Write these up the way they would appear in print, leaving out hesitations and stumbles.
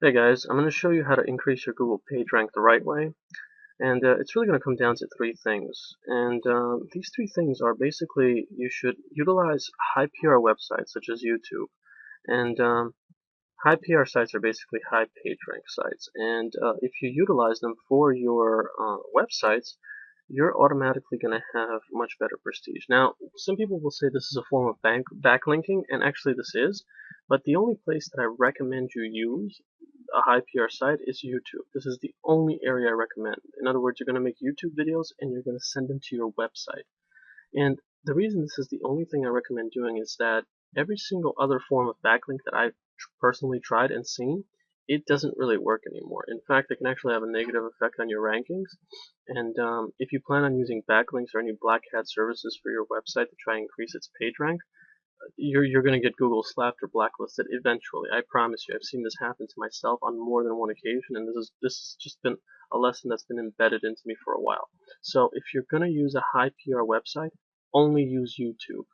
Hey guys, I'm going to show you how to increase your Google PageRank the right way, and it's really going to come down to three things. And these three things are basically you should utilize high PR websites such as YouTube, and high PR sites are basically high PageRank sites. And if you utilize them for your websites, you're automatically going to have much better prestige. Now, some people will say this is a form of backlinking, and actually this is, but the only place that I recommend you use a high PR site is YouTube. This is the only area I recommend. In other words, you're going to make YouTube videos and you're going to send them to your website. And the reason this is the only thing I recommend doing is that every single other form of backlink that I've personally tried and seen, it doesn't really work anymore. In fact, it can actually have a negative effect on your rankings. And if you plan on using backlinks or any black hat services for your website to try and increase its page rank, you're going to get Google slapped or blacklisted eventually. I promise you. I've seen this happen to myself on more than one occasion, and this has just been a lesson that's been embedded into me for a while. So if you're going to use a high PR website, only use YouTube.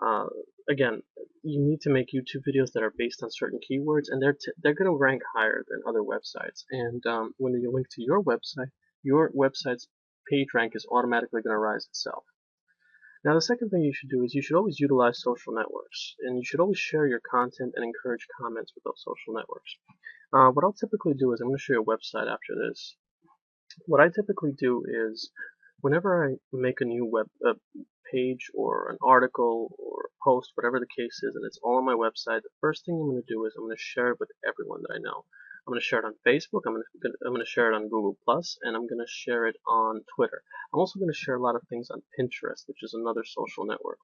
Uh, Again, you need to make YouTube videos that are based on certain keywords, and they're going to rank higher than other websites. And when you link to your website's page rank is automatically going to rise itself. Now, the second thing you should do is you should always utilize social networks, and you should always share your content and encourage comments with those social networks. What I'll typically do is I'm going to show you a website after this. What I typically do is whenever I make a new web page or an article or a post, whatever the case is, and it's all on my website, the first thing I'm going to do is I'm going to share it with everyone that I know. I'm going to share it on Facebook, I'm going to share it on Google Plus, and I'm going to share it on Twitter. I'm also going to share a lot of things on Pinterest, which is another social network.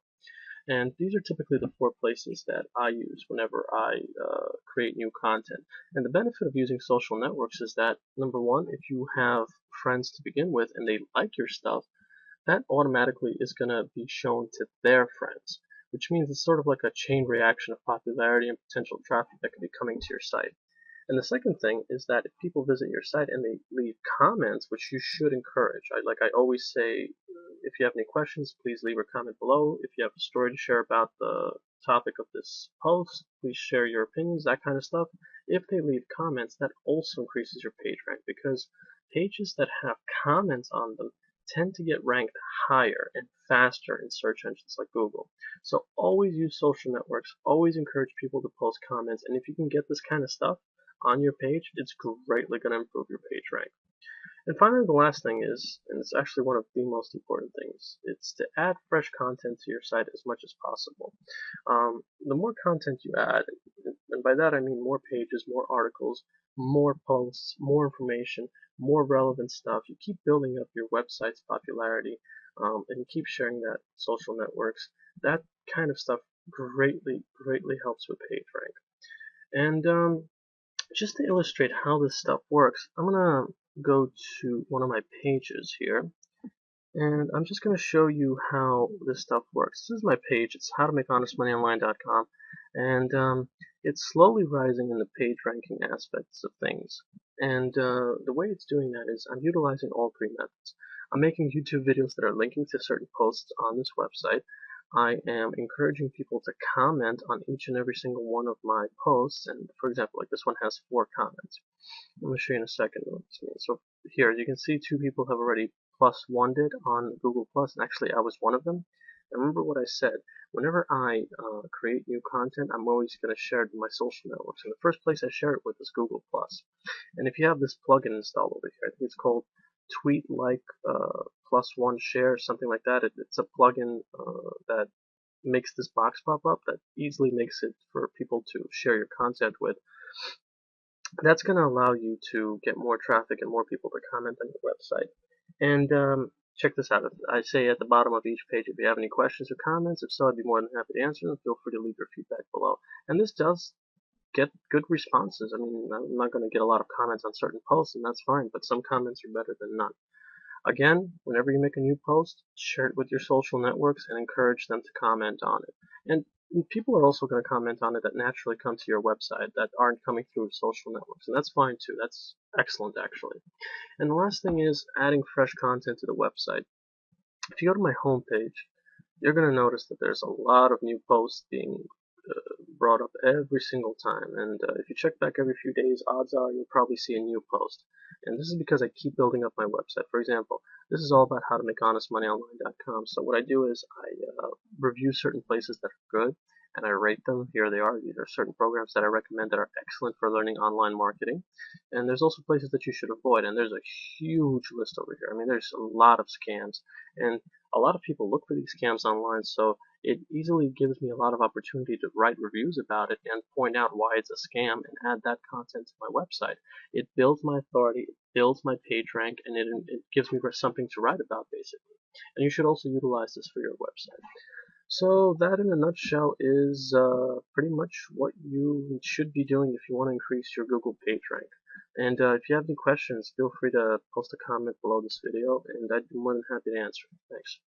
And these are typically the four places that I use whenever I create new content. And the benefit of using social networks is that, number one, if you have friends to begin with and they like your stuff, that automatically is going to be shown to their friends, which means it's sort of like a chain reaction of popularity and potential traffic that could be coming to your site. And the second thing is that if people visit your site and they leave comments, which you should encourage, like I always say, if you have any questions, please leave a comment below. If you have a story to share about the topic of this post, please share your opinions, that kind of stuff. If they leave comments, that also increases your page rank because pages that have comments on them tend to get ranked higher and faster in search engines like Google. So always use social networks, always encourage people to post comments, and if you can get this kind of stuff on your page, it's greatly going to improve your page rank. And finally, the last thing is, and it's actually one of the most important things, it's to add fresh content to your site as much as possible. The more content you add, and by that I mean more pages, more articles, more posts, more information, more relevant stuff, you keep building up your website's popularity, and you keep sharing that social networks, that kind of stuff greatly helps with page rank. And just to illustrate how this stuff works, I'm going to go to one of my pages here, and I'm just going to show you how this stuff works. This is my page. It's howtomakehonestmoneyonline.com, and it's slowly rising in the page ranking aspects of things. And the way it's doing that is I'm utilizing all three methods. I'm making YouTube videos that are linking to certain posts on this website. I am encouraging people to comment on each and every single one of my posts, and for example, like this one has 4 comments. I'm going to show you in a second what this means. So here, as you can see, 2 people have already plus one did on Google Plus, and actually I was one of them. And remember what I said, whenever I create new content, I'm always going to share it in my social networks. And the first place I share it with is Google Plus. And if you have this plugin installed over here, I think it's called Tweet Like Plus One Share, something like that. It's a plugin that makes this box pop up that easily makes it for people to share your content with. That's going to allow you to get more traffic and more people to comment on your website. And check this out. I say at the bottom of each page, if you have any questions or comments, if so, I'd be more than happy to answer them. Feel free to leave your feedback below. And this does get good responses. I mean, I'm not going to get a lot of comments on certain posts, and that's fine, but some comments are better than none. Again, whenever you make a new post, share it with your social networks and encourage them to comment on it. And people are also going to comment on it that naturally come to your website that aren't coming through social networks, and that's fine too. That's excellent, actually. And the last thing is adding fresh content to the website. If you go to my homepage, you're going to notice that there's a lot of new posts being brought up every single time. And if you check back every few days, odds are you'll probably see a new post. And this is because I keep building up my website. For example, this is all about how to make honestmoneyonline.com. So what I do is I review certain places that are good, and I rate them. Here they are. These are certain programs that I recommend that are excellent for learning online marketing. And there's also places that you should avoid. And there's a huge list over here. I mean, there's a lot of scams. And a lot of people look for these scams online, so it easily gives me a lot of opportunity to write reviews about it and point out why it's a scam and add that content to my website. It builds my authority, it builds my page rank, and it gives me something to write about, basically. And you should also utilize this for your website. So that, in a nutshell, is pretty much what you should be doing if you want to increase your Google page rank. And if you have any questions, feel free to post a comment below this video, and I'd be more than happy to answer. Thanks.